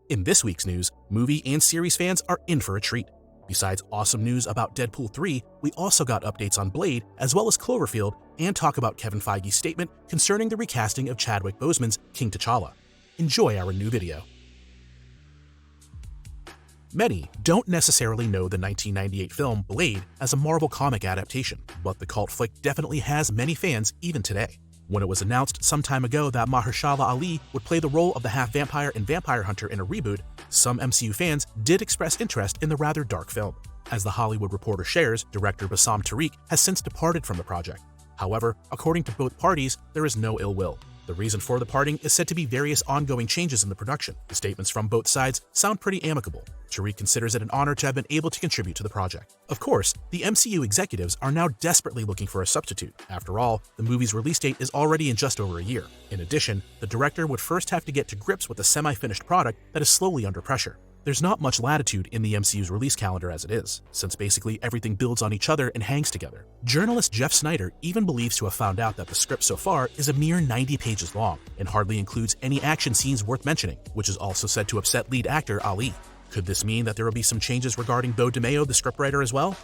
In this week's news, movie and series fans are in for a treat. Besides awesome news about Deadpool 3, we also got updates on Blade as well as Cloverfield and talk about Kevin Feige's statement concerning the recasting of Chadwick Boseman's King T'Challa. Enjoy our new video. Many don't necessarily know the 1998 film Blade as a Marvel comic adaptation, but the cult flick definitely has many fans even today. When it was announced some time ago that Mahershala Ali would play the role of the half-vampire and vampire hunter in a reboot, some MCU fans did express interest in the rather dark film. As The Hollywood Reporter shares, director Bassam Tariq has since departed from the project. However, according to both parties, there is no ill will. The reason for the parting is said to be various ongoing changes in the production. The statements from both sides sound pretty amicable. Tariq considers it an honor to have been able to contribute to the project. Of course, the MCU executives are now desperately looking for a substitute. After all, the movie's release date is already in just over a year. In addition, the director would first have to get to grips with a semi-finished product that is slowly under pressure. There's not much latitude in the MCU's release calendar as it is, since basically everything builds on each other and hangs together. Journalist Jeff Snyder even believes to have found out that the script so far is a mere 90 pages long and hardly includes any action scenes worth mentioning, which is also said to upset lead actor Ali. Could this mean that there will be some changes regarding Beau DeMayo, the scriptwriter, as well?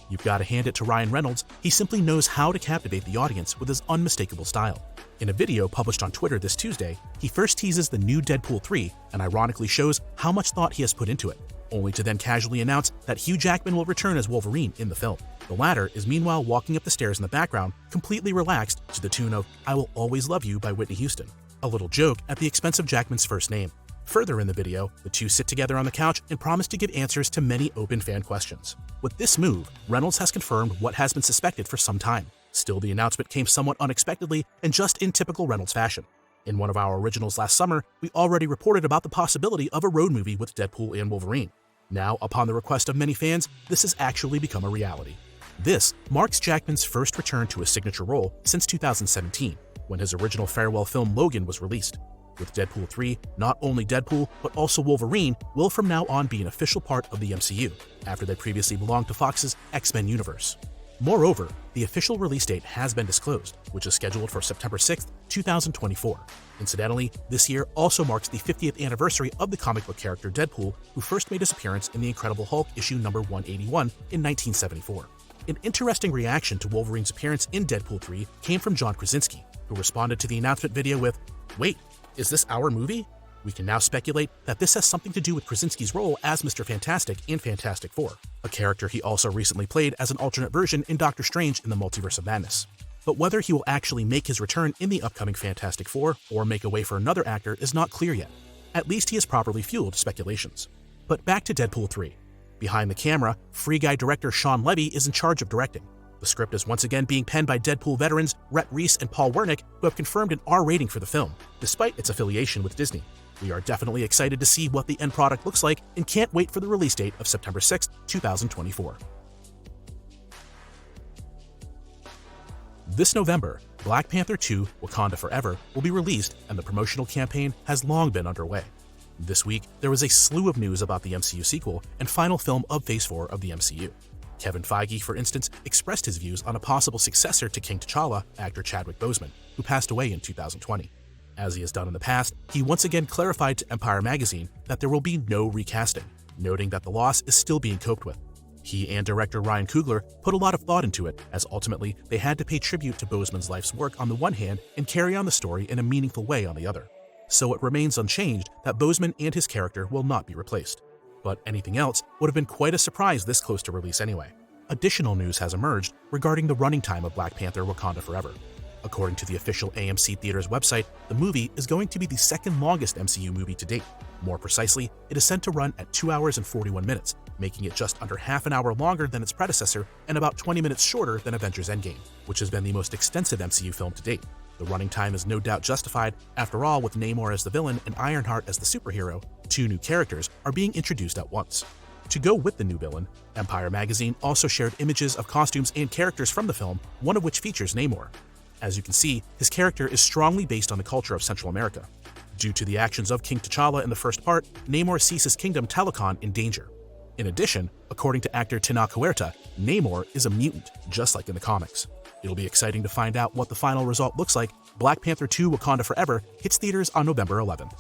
You've got to hand it to Ryan Reynolds. He simply knows how to captivate the audience with his unmistakable style. In a video published on Twitter this Tuesday, he first teases the new Deadpool 3 and ironically shows how much thought he has put into it, only to then casually announce that Hugh Jackman will return as Wolverine in the film. The latter is meanwhile walking up the stairs in the background, completely relaxed to the tune of "I Will Always Love You" by Whitney Houston, a little joke at the expense of Jackman's first name. Further in the video, the two sit together on the couch and promise to give answers to many open fan questions. With this move, Reynolds has confirmed what has been suspected for some time. Still, the announcement came somewhat unexpectedly and just in typical Reynolds fashion. In one of our originals last summer, we already reported about the possibility of a road movie with Deadpool and Wolverine. Now, upon the request of many fans, this has actually become a reality. This marks Jackman's first return to his signature role since 2017, when his original farewell film Logan was released. With Deadpool 3, not only Deadpool, but also Wolverine will from now on be an official part of the MCU, after they previously belonged to Fox's X-Men universe. Moreover, the official release date has been disclosed, which is scheduled for September 6, 2024. Incidentally, this year also marks the 50th anniversary of the comic book character Deadpool, who first made his appearance in The Incredible Hulk issue number 181 in 1974. An interesting reaction to Wolverine's appearance in Deadpool 3 came from John Krasinski, who responded to the announcement video with, "Wait, is this our movie?" We can now speculate that this has something to do with Krasinski's role as Mr. Fantastic in Fantastic Four, a character he also recently played as an alternate version in Doctor Strange in the Multiverse of Madness. But whether he will actually make his return in the upcoming Fantastic Four or make a way for another actor is not clear yet. At least he has properly fueled speculations. But back to Deadpool 3. Behind the camera, Free Guy director Sean Levy is in charge of directing. The script is once again being penned by Deadpool veterans Rhett Reese and Paul Wernick, who have confirmed an R rating for the film, despite its affiliation with Disney. We are definitely excited to see what the end product looks like and can't wait for the release date of September 6, 2024. This November, Black Panther 2: Wakanda Forever will be released, and the promotional campaign has long been underway. This week, there was a slew of news about the MCU sequel and final film of Phase 4 of the MCU. Kevin Feige, for instance, expressed his views on a possible successor to King T'Challa, actor Chadwick Boseman, who passed away in 2020. As he has done in the past, he once again clarified to Empire magazine that there will be no recasting, noting that the loss is still being coped with. He and director Ryan Coogler put a lot of thought into it, as ultimately they had to pay tribute to Boseman's life's work on the one hand and carry on the story in a meaningful way on the other. So it remains unchanged that Boseman and his character will not be replaced. But anything else would have been quite a surprise this close to release anyway. Additional news has emerged regarding the running time of Black Panther: Wakanda Forever. According to the official AMC Theaters website, the movie is going to be the second longest MCU movie to date. More precisely, it is set to run at 2 hours and 41 minutes, making it just under half an hour longer than its predecessor and about 20 minutes shorter than Avengers Endgame, which has been the most extensive MCU film to date. The running time is no doubt justified. After all, with Namor as the villain and Ironheart as the superhero, two new characters are being introduced at once. To go with the new villain, Empire magazine also shared images of costumes and characters from the film, one of which features Namor. As you can see, his character is strongly based on the culture of Central America. Due to the actions of King T'Challa in the first part, Namor sees his kingdom Talokan in danger. In addition, according to actor Tenoch Huerta, Namor is a mutant, just like in the comics. It'll be exciting to find out what the final result looks like. Black Panther 2: Wakanda Forever hits theaters on November 11th.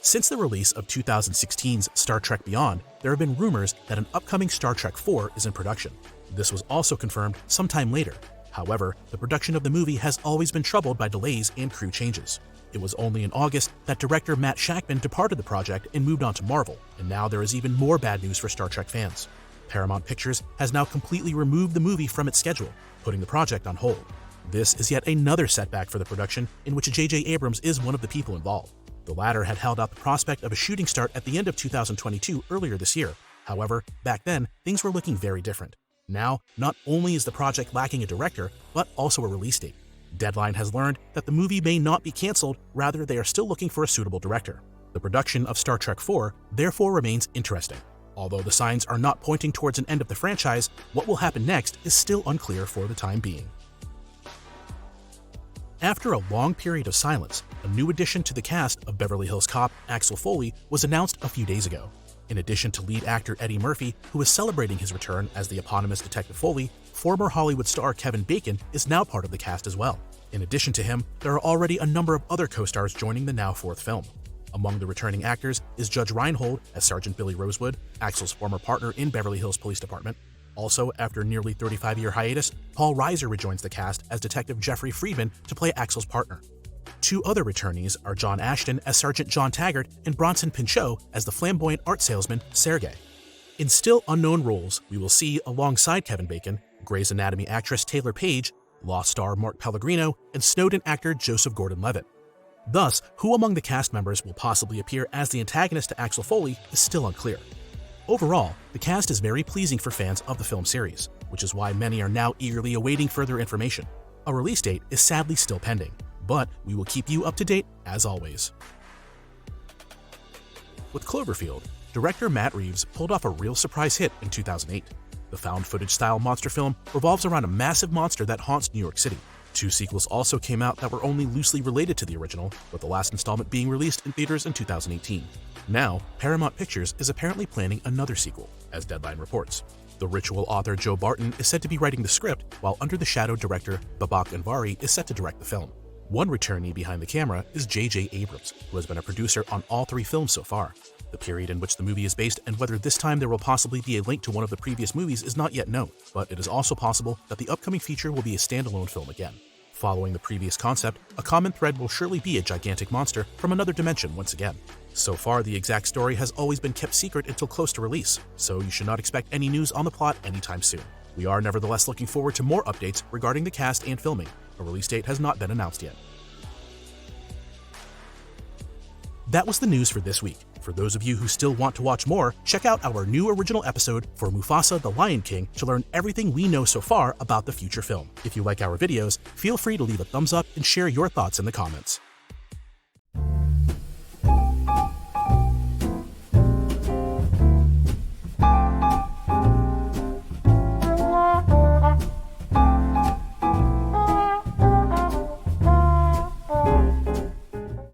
Since the release of 2016's Star Trek Beyond, there have been rumors that an upcoming Star Trek IV is in production. This was also confirmed sometime later. However, the production of the movie has always been troubled by delays and crew changes. It was only in August that director Matt Shakman departed the project and moved on to Marvel, and now there is even more bad news for Star Trek fans. Paramount Pictures has now completely removed the movie from its schedule, putting the project on hold. This is yet another setback for the production, in which J.J. Abrams is one of the people involved. The latter had held out the prospect of a shooting start at the end of 2022 earlier this year. However, back then, things were looking very different. Now, not only is the project lacking a director, but also a release date. Deadline has learned that the movie may not be cancelled, rather they are still looking for a suitable director. The production of Star Trek IV therefore remains interesting. Although the signs are not pointing towards an end of the franchise, what will happen next is still unclear for the time being. After a long period of silence, a new addition to the cast of Beverly Hills Cop, Axel Foley, was announced a few days ago. In addition to lead actor Eddie Murphy, who is celebrating his return as the eponymous Detective Foley, former Hollywood star Kevin Bacon is now part of the cast as well. In addition to him, there are already a number of other co-stars joining the now fourth film. Among the returning actors is Judge Reinhold as Sergeant Billy Rosewood, Axel's former partner in Beverly Hills Police Department. Also, after a nearly 35-year hiatus, Paul Reiser rejoins the cast as Detective Jeffrey Friedman to play Axel's partner. Two other returnees are John Ashton as Sergeant John Taggart and Bronson Pinchot as the flamboyant art salesman Sergei. In still unknown roles, we will see, alongside Kevin Bacon, Grey's Anatomy actress Taylor Page, Lost star Mark Pellegrino, and Snowden actor Joseph Gordon-Levitt. Thus, who among the cast members will possibly appear as the antagonist to Axel Foley is still unclear. Overall, the cast is very pleasing for fans of the film series, which is why many are now eagerly awaiting further information. A release date is sadly still pending, but we will keep you up to date as always. With Cloverfield, director Matt Reeves pulled off a real surprise hit in 2008. The found-footage-style monster film revolves around a massive monster that haunts New York City. Two sequels also came out that were only loosely related to the original, with the last installment being released in theaters in 2018. Now, Paramount Pictures is apparently planning another sequel, as Deadline reports. The Ritual author Joe Barton is said to be writing the script, while Under the Shadow director Babak Anvari is set to direct the film. One returnee behind the camera is J.J. Abrams, who has been a producer on all three films so far. The period in which the movie is based and whether this time there will possibly be a link to one of the previous movies is not yet known, but it is also possible that the upcoming feature will be a standalone film again. Following the previous concept, a common thread will surely be a gigantic monster from another dimension once again. So far, the exact story has always been kept secret until close to release, so you should not expect any news on the plot anytime soon. We are nevertheless looking forward to more updates regarding the cast and filming. A release date has not been announced yet. That was the news for this week. For those of you who still want to watch more, check out our new original episode for Mufasa the Lion King to learn everything we know so far about the future film. If you like our videos, feel free to leave a thumbs up and share your thoughts in the comments.